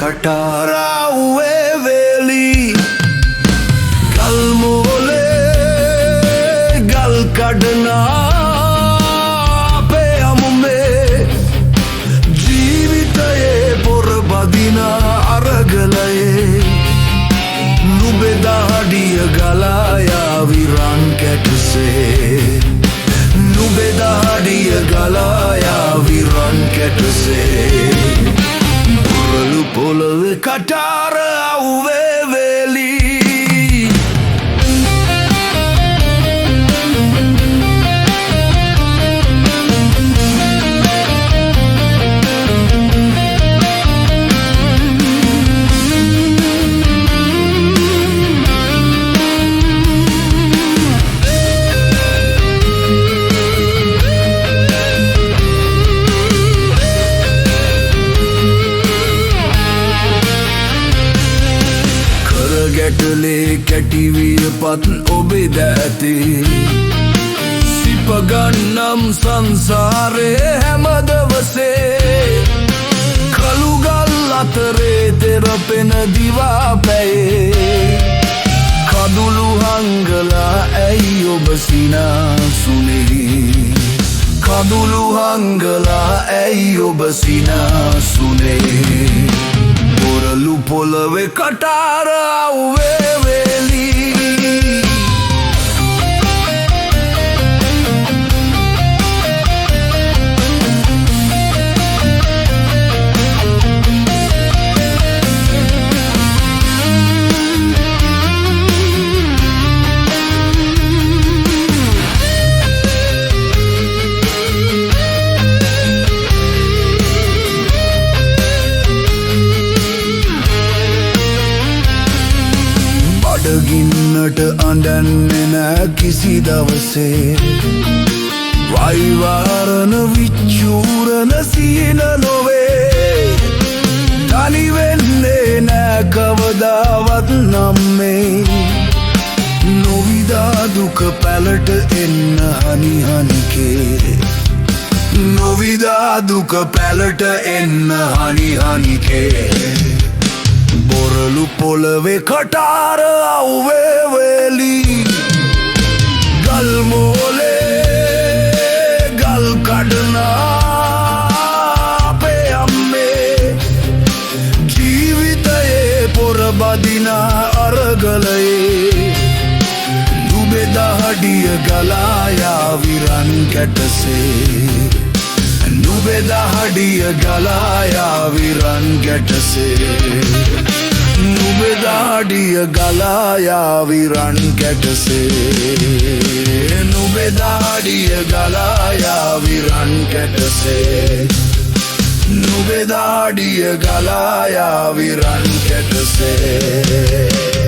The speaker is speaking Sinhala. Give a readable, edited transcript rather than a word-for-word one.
කටාරා උවේ වේලි ගල් මෝලේ ගල් කඩනා අපේ අමුමේ ජීවිතයේ පොර බදිනා අරගලයේ නුඹේ දහඩිය ගලා යාවි රන් කැටසේ නුඹේ දහඩිය ගලා යාවි රන් කැටසේ පුරලු පොළවේ කටාර අවුවේ වේලි ගැටලේ කැටිවිය පත් ඔබේ දැතේ සිපගන්නම් සංසාරේ හැම දවසේ කළුගල් අතරේ තෙරපෙන දිවා පැයේ කදුළු හංගලා ඇයි ඔබ සිනාසුනේ කදුළු හංගලා ඇයි ඔබ සිනාසුනේ පොරලු පොළවේ කටාර අවුවේ වේලි ගින්නට අඳන්නේ නෑ කිසි දවසේ වයිවාරණ විච්චූරණ සිහින නොවේ තනි වෙන්නේ නෑ කවදාවත් නම්මේ නොවිදා දුක පැලට එන්න හනි හනිකේ නොවිදා දුක පැලට එන්න හනි හනිකේ බොරලු පොළවේ කටාර අවුවේ වේලි ගල් මෝලේ ගල් කඩනා අපේ අම්මේ ජීවිතයේ පොර බදිනා අරගලයේ නුඹේ දහඩිය ගලා යාවි රන් කැටසේ නුඹේ දහඩිය ගලා යාවි රන් කැටසේ නුඹේ දහඩිය ගලා යාවි රන් කැටසේ නුඹේ දහඩිය ගලා යාවි රන් කැටසේ නුඹේ දහඩිය ගලා යාවි රන් කැටසේ